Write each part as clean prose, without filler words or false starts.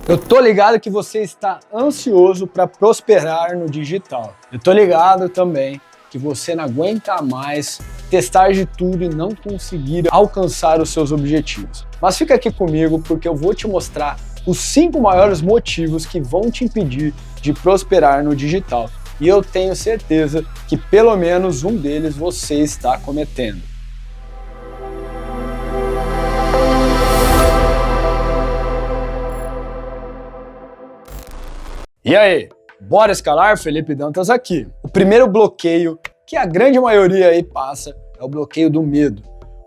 Eu tô ligado que você está ansioso para prosperar no digital. Eu tô ligado também que você não aguenta mais testar de tudo e não conseguir alcançar os seus objetivos. Mas fica aqui comigo porque eu vou te mostrar os 5 maiores motivos que vão te impedir de prosperar no digital. E eu tenho certeza que pelo menos um deles você está cometendo. E aí, bora escalar? Felipe Dantas aqui. O primeiro bloqueio que a grande maioria aí passa é o bloqueio do medo.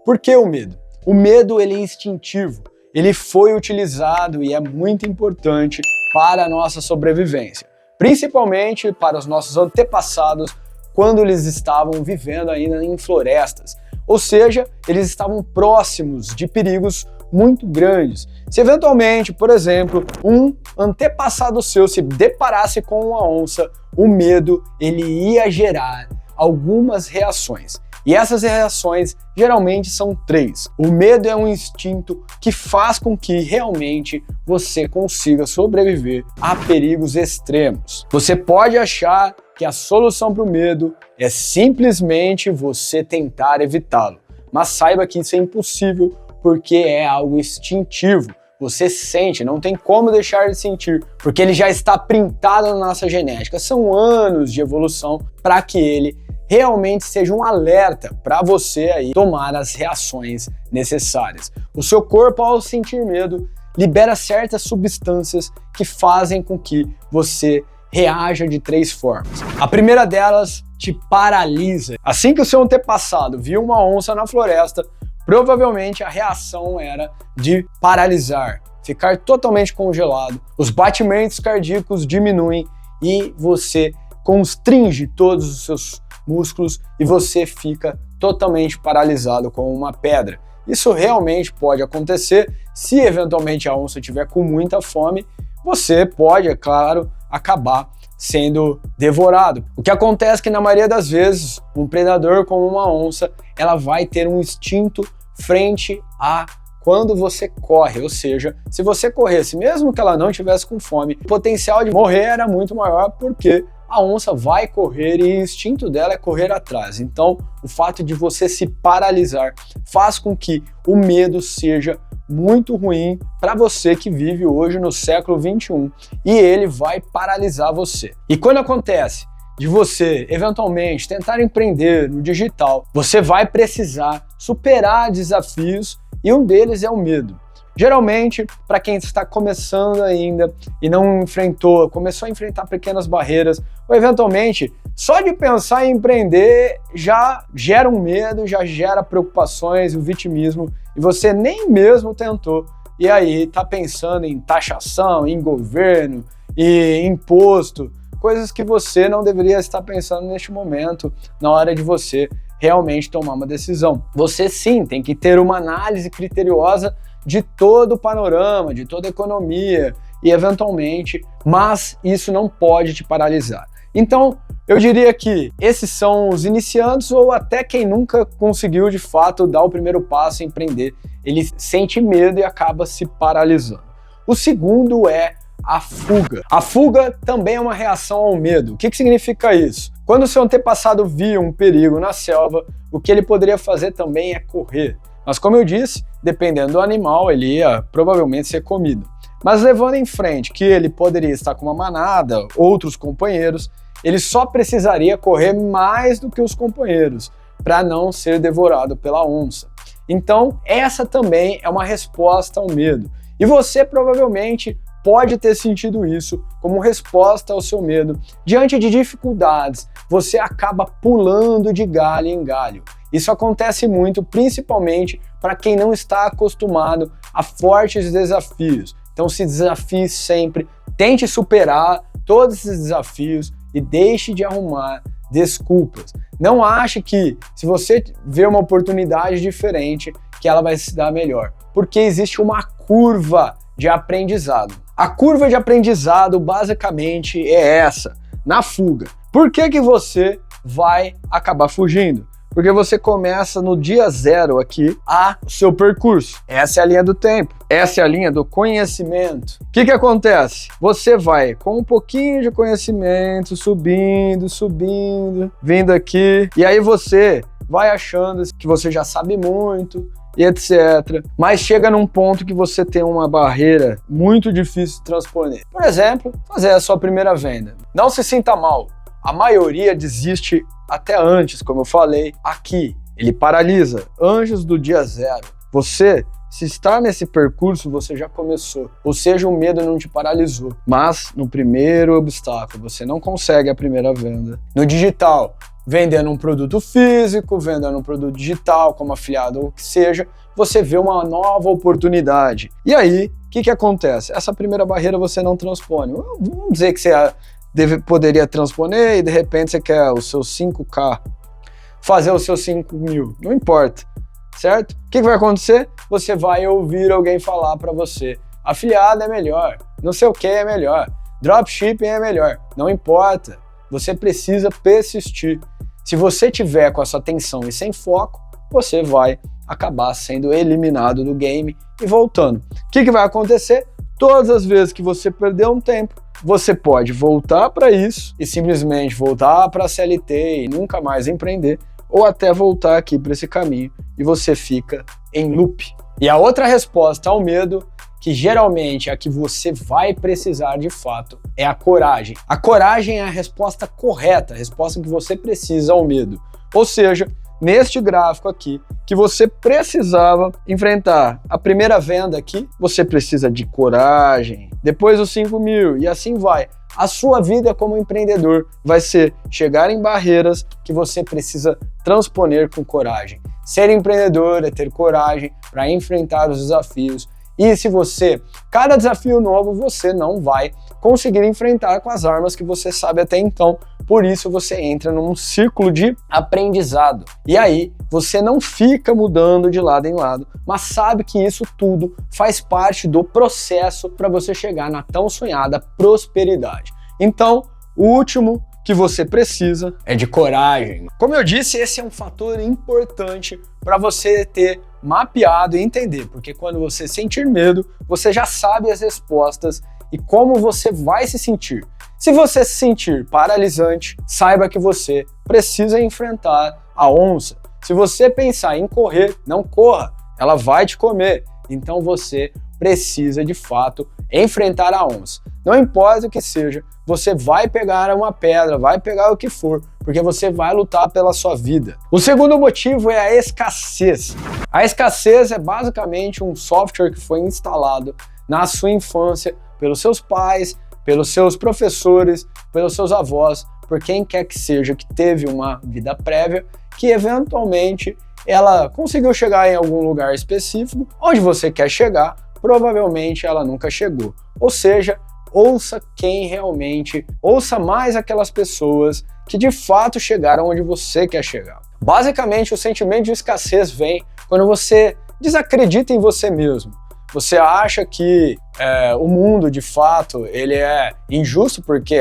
Por que o medo? O medo ele é instintivo, ele foi utilizado e é muito importante para a nossa sobrevivência, principalmente para os nossos antepassados quando eles estavam vivendo ainda em florestas, ou seja, eles estavam próximos de perigos muito grandes. Se eventualmente, por exemplo, um antepassado seu se deparasse com uma onça, o medo ele ia gerar algumas reações. E essas reações geralmente são 3. O medo é um instinto que faz com que realmente você consiga sobreviver a perigos extremos. Você pode achar que a solução para o medo é simplesmente você tentar evitá-lo, mas saiba que isso é impossível porque é algo instintivo. Você sente, não tem como deixar de sentir, porque ele já está printado na nossa genética. São anos de evolução para que ele realmente seja um alerta para você aí tomar as reações necessárias. O seu corpo, ao sentir medo, libera certas substâncias que fazem com que você reaja de 3 formas. A primeira delas te paralisa. Assim que o seu antepassado viu uma onça na floresta, provavelmente a reação era de paralisar, ficar totalmente congelado, os batimentos cardíacos diminuem e você constringe todos os seus músculos e você fica totalmente paralisado como uma pedra. Isso realmente pode acontecer se eventualmente a onça estiver com muita fome, você pode, é claro, acabar sendo devorado. O que acontece é que na maioria das vezes um predador como uma onça, ela vai ter um instinto frente a quando você corre, ou seja, se você corresse, mesmo que ela não estivesse com fome, o potencial de morrer era muito maior porque a onça vai correr e o instinto dela é correr atrás. Então, o fato de você se paralisar faz com que o medo seja muito ruim para você que vive hoje no século 21 e ele vai paralisar você. E quando acontece de você, eventualmente, tentar empreender no digital, você vai precisar superar desafios e um deles é o medo. Geralmente, para quem está começando ainda e não começou a enfrentar pequenas barreiras, ou eventualmente, só de pensar em empreender já gera um medo, já gera preocupações, o vitimismo, e você nem mesmo tentou. E aí está pensando em taxação, em governo, e imposto, coisas que você não deveria estar pensando neste momento, na hora de você realmente tomar uma decisão. Você sim tem que ter uma análise criteriosa de todo o panorama, de toda a economia e eventualmente, mas isso não pode te paralisar. Então, eu diria que esses são os iniciantes ou até quem nunca conseguiu de fato dar o primeiro passo em empreender. Ele sente medo e acaba se paralisando. O segundo é a fuga. A fuga também é uma reação ao medo. O que significa isso? Quando o seu antepassado via um perigo na selva, o que ele poderia fazer também é correr. Mas como eu disse, dependendo do animal, ele ia provavelmente ser comido. Mas levando em frente que ele poderia estar com uma manada, outros companheiros, ele só precisaria correr mais do que os companheiros para não ser devorado pela onça. Então, essa também é uma resposta ao medo. E você provavelmente pode ter sentido isso como resposta ao seu medo. Diante de dificuldades, você acaba pulando de galho em galho. Isso acontece muito, principalmente para quem não está acostumado a fortes desafios. Então se desafie sempre, tente superar todos esses desafios e deixe de arrumar desculpas. Não ache que se você vê uma oportunidade diferente, que ela vai se dar melhor, porque existe uma curva de aprendizado. A curva de aprendizado basicamente é essa, na fuga. Por que você vai acabar fugindo? Porque você começa no dia zero aqui o seu percurso. Essa é a linha do tempo. Essa é a linha do conhecimento. O que acontece? Você vai com um pouquinho de conhecimento, subindo, vindo aqui. E aí você vai achando que você já sabe muito e etc. Mas chega num ponto que você tem uma barreira muito difícil de transponer. Por exemplo, fazer a sua primeira venda. Não se sinta mal. A maioria desiste até antes, como eu falei aqui. Ele paralisa antes do dia zero. Você, se está nesse percurso, você já começou. Ou seja, o medo não te paralisou. Mas no primeiro obstáculo, você não consegue a primeira venda. No digital, vendendo um produto físico, vendendo um produto digital, como afiliado ou o que seja, você vê uma nova oportunidade. E aí, o que acontece? Essa primeira barreira você não transpõe. Vamos dizer que você poderia transponer e de repente você quer os seus 5K, fazer os seus 5 mil, não importa, certo? O que vai acontecer? Você vai ouvir alguém falar para você, afiliado é melhor, não sei o que é melhor, dropshipping é melhor, não importa, você precisa persistir. Se você tiver com essa atenção e sem foco, você vai acabar sendo eliminado do game e voltando. O que vai acontecer? Todas as vezes que você perder um tempo, você pode voltar para isso e simplesmente voltar para a CLT e nunca mais empreender, ou até voltar aqui para esse caminho e você fica em loop. E a outra resposta ao medo, que geralmente é a que você vai precisar de fato, é a coragem. A coragem é a resposta correta, a resposta que você precisa ao medo. Ou seja, neste gráfico aqui, que você precisava enfrentar a primeira venda aqui, você precisa de coragem, depois os 5 mil e assim vai. A sua vida como empreendedor vai ser chegar em barreiras que você precisa transponer com coragem. Ser empreendedor é ter coragem para enfrentar os desafios. E se cada desafio novo, você não vai conseguir enfrentar com as armas que você sabe até então. Por isso você entra num círculo de aprendizado. E aí você não fica mudando de lado em lado, mas sabe que isso tudo faz parte do processo para você chegar na tão sonhada prosperidade. Então, o último que você precisa é de coragem. Como eu disse, esse é um fator importante para você ter mapeado e entender, porque quando você sentir medo, você já sabe as respostas e como você vai se sentir. Se você se sentir paralisante, saiba que você precisa enfrentar a onça. Se você pensar em correr, não corra, ela vai te comer. Então você precisa de fato enfrentar a onça. Não importa o que seja, você vai pegar uma pedra, vai pegar o que for, porque você vai lutar pela sua vida. O segundo motivo é a escassez. A escassez é basicamente um software que foi instalado na sua infância pelos seus pais, pelos seus professores, pelos seus avós, por quem quer que seja que teve uma vida prévia, que eventualmente ela conseguiu chegar em algum lugar específico, onde você quer chegar, provavelmente ela nunca chegou. Ou seja, ouça mais aquelas pessoas que de fato chegaram onde você quer chegar. Basicamente, o sentimento de escassez vem quando você desacredita em você mesmo. Você acha que o mundo, de fato, ele é injusto porque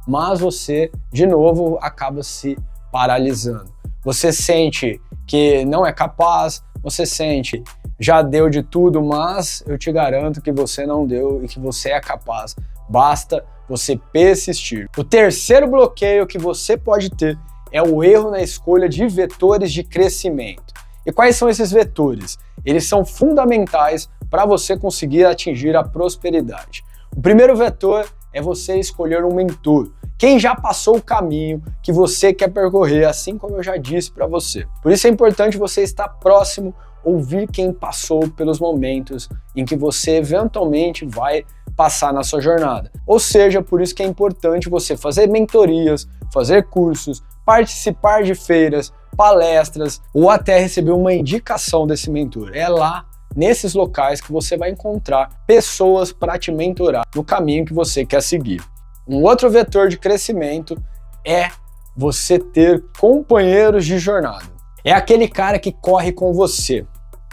mas você, de novo, acaba se paralisando. Você sente que não é capaz, você sente já deu de tudo, mas eu te garanto que você não deu e que você é capaz. Basta você persistir. O terceiro bloqueio que você pode ter é o erro na escolha de vetores de crescimento. E quais são esses vetores? Eles são fundamentais para você conseguir atingir a prosperidade. O primeiro vetor é você escolher um mentor, quem já passou o caminho que você quer percorrer, assim como eu já disse para você. Por isso é importante você estar próximo, ouvir quem passou pelos momentos em que você eventualmente vai passar na sua jornada. Ou seja, por isso que é importante você fazer mentorias, fazer cursos, participar de feiras, palestras ou até receber uma indicação desse mentor. É lá, nesses locais, que você vai encontrar pessoas para te mentorar no caminho que você quer seguir. Um outro vetor de crescimento é você ter companheiros de jornada. É aquele cara que corre com você.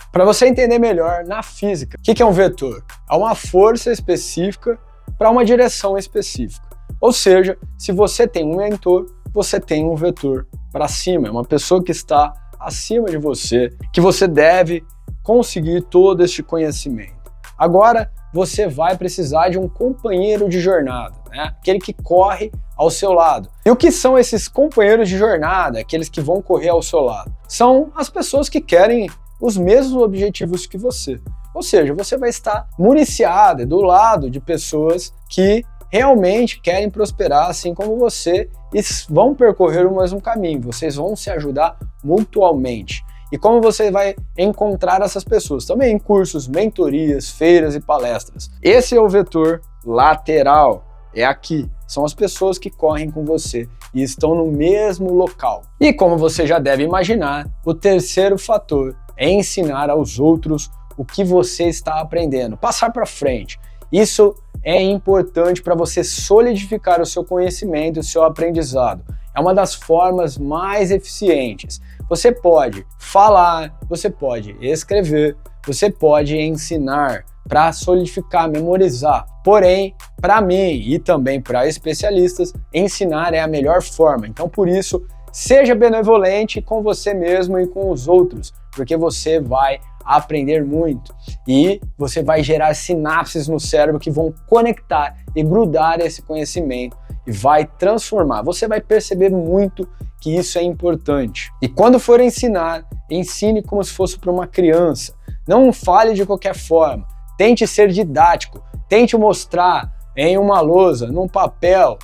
Para você entender melhor, na física, o que é um vetor? É uma força específica para uma direção específica. Ou seja, se você tem um mentor, você tem um vetor para cima. É uma pessoa que está acima de você que você deve conseguir todo este conhecimento. Agora, você vai precisar de um companheiro de jornada, né? Aquele que corre ao seu lado. E o que são esses companheiros de jornada, aqueles que vão correr ao seu lado? São as pessoas que querem os mesmos objetivos que você. Ou seja, você vai estar municiado do lado de pessoas que realmente querem prosperar assim como você e vão percorrer o mesmo caminho. Vocês vão se ajudar mutuamente. E como você vai encontrar essas pessoas? Também em cursos, mentorias, feiras e palestras. Esse é o vetor lateral, é aqui. São as pessoas que correm com você e estão no mesmo local. E como você já deve imaginar, o terceiro fator é ensinar aos outros o que você está aprendendo, passar para frente. Isso é importante para você solidificar o seu conhecimento e o seu aprendizado. É uma das formas mais eficientes. Você pode falar, você pode escrever, você pode ensinar para solidificar, memorizar. Porém, para mim e também para especialistas, ensinar é a melhor forma. Então, por isso, seja benevolente com você mesmo e com os outros, porque você vai aprender muito e você vai gerar sinapses no cérebro que vão conectar e grudar esse conhecimento e vai transformar. Você vai perceber muito que isso é importante. E quando for ensinar, ensine como se fosse para uma criança. Não fale de qualquer forma. Tente ser didático. Tente mostrar em uma lousa, num papel,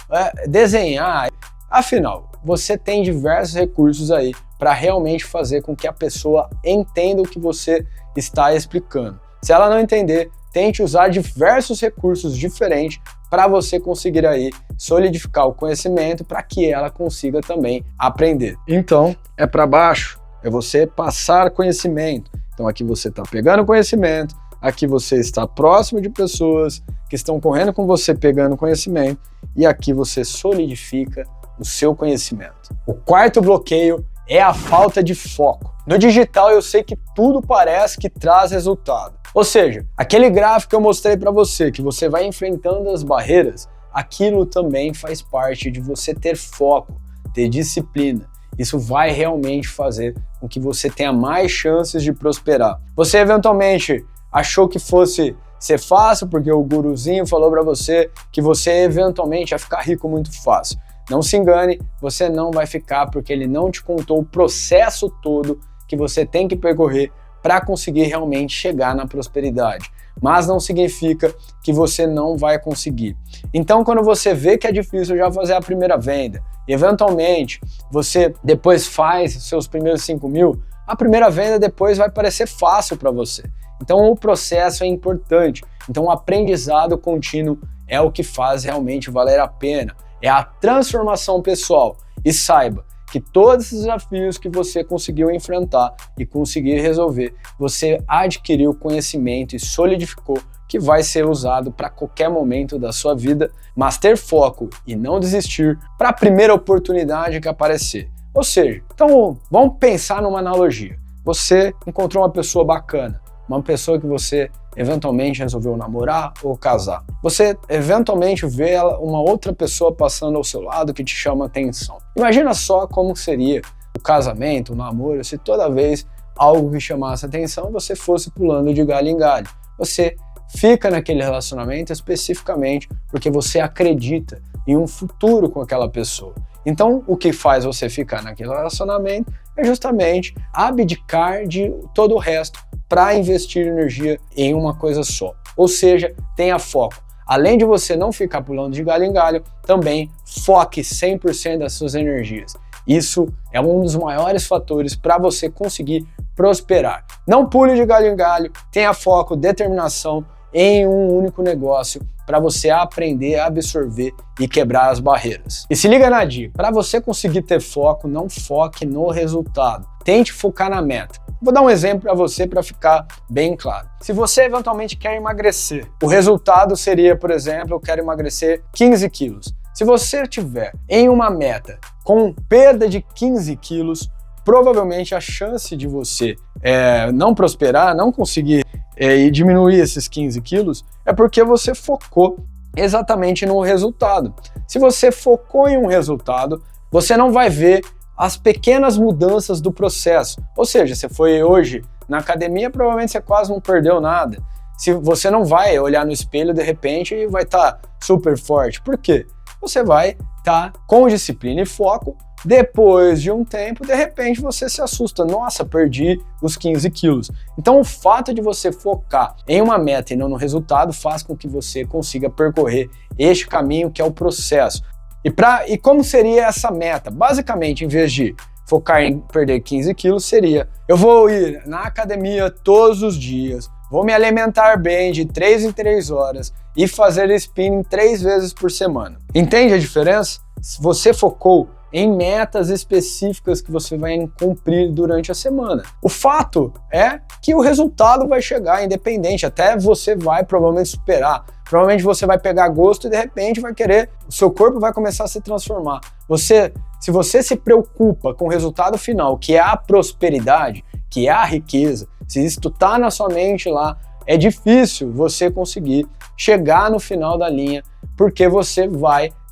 desenhar. Afinal, você tem diversos recursos aí para realmente fazer com que a pessoa entenda o que você está explicando. Se ela não entender, tente usar diversos recursos diferentes para você conseguir aí solidificar o conhecimento para que ela consiga também aprender. Então, é para baixo, é você passar conhecimento. Então aqui você está pegando conhecimento, aqui você está próximo de pessoas que estão correndo com você pegando conhecimento e aqui você solidifica o seu conhecimento. O quarto bloqueio é a falta de foco. No digital eu sei que tudo parece que traz resultado. Ou seja, aquele gráfico que eu mostrei para você, que você vai enfrentando as barreiras, aquilo também faz parte de você ter foco, ter disciplina. Isso vai realmente fazer com que você tenha mais chances de prosperar. Você eventualmente achou que fosse ser fácil, porque o guruzinho falou para você que você eventualmente ia ficar rico muito fácil. Não se engane, você não vai ficar porque ele não te contou o processo todo que você tem que percorrer para conseguir realmente chegar na prosperidade. Mas não significa que você não vai conseguir. Então, quando você vê que é difícil já fazer a primeira venda, e eventualmente você depois faz seus primeiros 5 mil, a primeira venda depois vai parecer fácil para você. Então, o processo é importante. Então, o aprendizado contínuo é o que faz realmente valer a pena. É a transformação pessoal. E saiba que todos esses desafios que você conseguiu enfrentar e conseguir resolver, você adquiriu conhecimento e solidificou que vai ser usado para qualquer momento da sua vida, mas ter foco e não desistir para a primeira oportunidade que aparecer. Ou seja, então vamos pensar numa analogia. Você encontrou uma pessoa bacana, uma pessoa que você eventualmente resolveu namorar ou casar. Você eventualmente vê uma outra pessoa passando ao seu lado que te chama atenção. Imagina só como seria o casamento, o namoro, se toda vez algo que chamasse atenção você fosse pulando de galho em galho. Você fica naquele relacionamento especificamente porque você acredita em um futuro com aquela pessoa. Então, o que faz você ficar naquele relacionamento é justamente abdicar de todo o resto para investir energia em uma coisa só. Ou seja, tenha foco. Além de você não ficar pulando de galho em galho, também foque 100% das suas energias. Isso é um dos maiores fatores para você conseguir prosperar. Não pule de galho em galho, tenha foco, determinação em um único negócio para você aprender a absorver e quebrar as barreiras. E se liga na dica, para você conseguir ter foco, não foque no resultado. Tente focar na meta. Vou dar um exemplo para você para ficar bem claro. Se você eventualmente quer emagrecer, o resultado seria, por exemplo, eu quero emagrecer 15 quilos. Se você tiver em uma meta com perda de 15 quilos, provavelmente a chance de você não prosperar, não conseguir e diminuir esses 15 quilos é porque você focou exatamente no resultado. Se você focou em um resultado, você não vai ver as pequenas mudanças do processo. Ou seja, você foi hoje na academia, provavelmente você quase não perdeu nada. Se você não vai olhar no espelho de repente e vai estar super forte. Por quê? Você vai estar com disciplina e foco. Depois de um tempo, de repente você se assusta. Nossa, perdi os 15 quilos. Então o fato de você focar em uma meta e não no resultado faz com que você consiga percorrer este caminho que é o processo. E como seria essa meta? Basicamente, em vez de focar em perder 15 quilos, seria: eu vou ir na academia todos os dias, vou me alimentar bem de 3 em 3 horas e fazer spinning 3 vezes por semana. Entende a diferença? Se você focou em metas específicas que você vai cumprir durante a semana. O fato é que o resultado vai chegar independente, até você vai provavelmente superar. Provavelmente você vai pegar gosto e de repente vai querer, o seu corpo vai começar a se transformar. Se você se preocupa com o resultado final, que é a prosperidade, que é a riqueza, se isso está na sua mente lá, é difícil você conseguir chegar no final da linha, porque você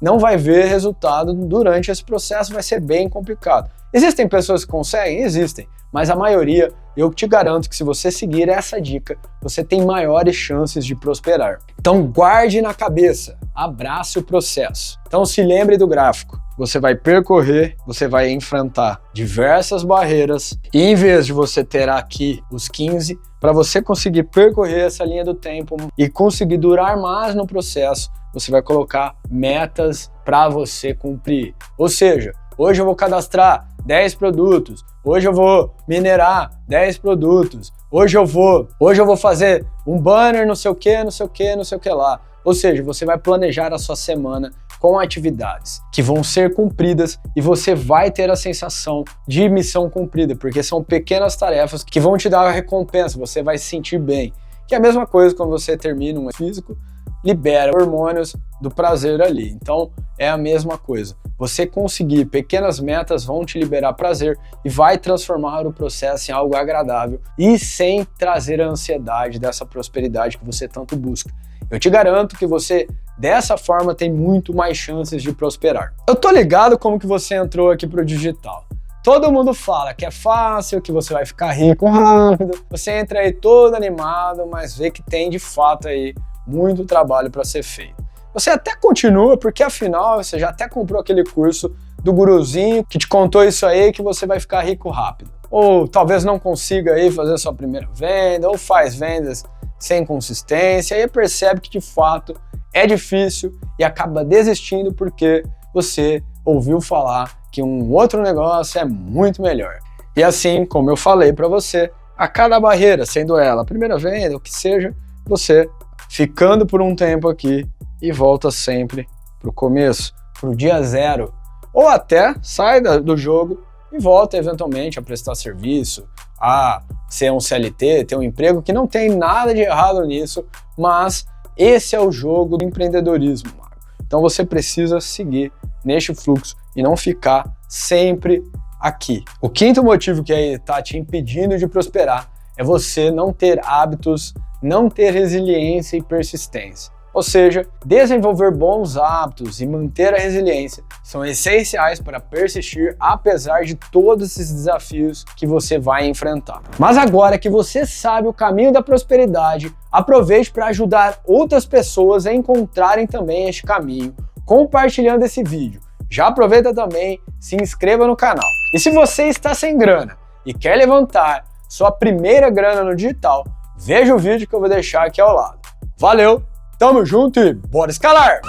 não vai ver resultado durante esse processo, vai ser bem complicado. Existem pessoas que conseguem? Existem, mas a maioria, eu te garanto que se você seguir essa dica, você tem maiores chances de prosperar. Então guarde na cabeça, abrace o processo. Então se lembre do gráfico. Você vai percorrer, você vai enfrentar diversas barreiras e em vez de você ter aqui os 15, para você conseguir percorrer essa linha do tempo e conseguir durar mais no processo, você vai colocar metas para você cumprir. Ou seja, hoje eu vou cadastrar 10 produtos, hoje eu vou minerar 10 produtos, hoje eu vou fazer um banner não sei o que, não sei o que, não sei o que lá. Ou seja, você vai planejar a sua semana com atividades que vão ser cumpridas e você vai ter a sensação de missão cumprida, porque são pequenas tarefas que vão te dar a recompensa, você vai se sentir bem. Que é a mesma coisa quando você termina um físico, libera hormônios do prazer ali. Então é a mesma coisa. Você conseguir pequenas metas vão te liberar prazer e vai transformar o processo em algo agradável e sem trazer a ansiedade dessa prosperidade que você tanto busca. Eu te garanto que você, dessa forma, tem muito mais chances de prosperar. Eu tô ligado como que você entrou aqui pro digital. Todo mundo fala que é fácil, que você vai ficar rico rápido. Você entra aí todo animado, mas vê que tem de fato aí muito trabalho para ser feito. Você até continua, porque afinal você já até comprou aquele curso do guruzinho que te contou isso aí, que você vai ficar rico rápido. Ou talvez não consiga aí fazer a sua primeira venda, ou faz vendas sem consistência, e aí percebe que de fato é difícil e acaba desistindo porque você ouviu falar que um outro negócio é muito melhor. E assim, como eu falei para você, a cada barreira, sendo ela a primeira venda, o que seja, você ficando por um tempo aqui e volta sempre pro começo, pro dia zero, ou até sai do jogo e volta eventualmente a prestar serviço, a ser um CLT, ter um emprego, que não tem nada de errado nisso, mas esse é o jogo do empreendedorismo, Mago. Então você precisa seguir neste fluxo e não ficar sempre aqui. O quinto motivo que está te impedindo de prosperar é você não ter hábitos, não ter resiliência e persistência. Ou seja, desenvolver bons hábitos e manter a resiliência são essenciais para persistir apesar de todos esses desafios que você vai enfrentar. Mas agora que você sabe o caminho da prosperidade, aproveite para ajudar outras pessoas a encontrarem também este caminho, compartilhando esse vídeo. Já aproveita também, se inscreva no canal. E se você está sem grana e quer levantar sua primeira grana no digital, veja o vídeo que eu vou deixar aqui ao lado. Valeu! Tamo junto e bora escalar!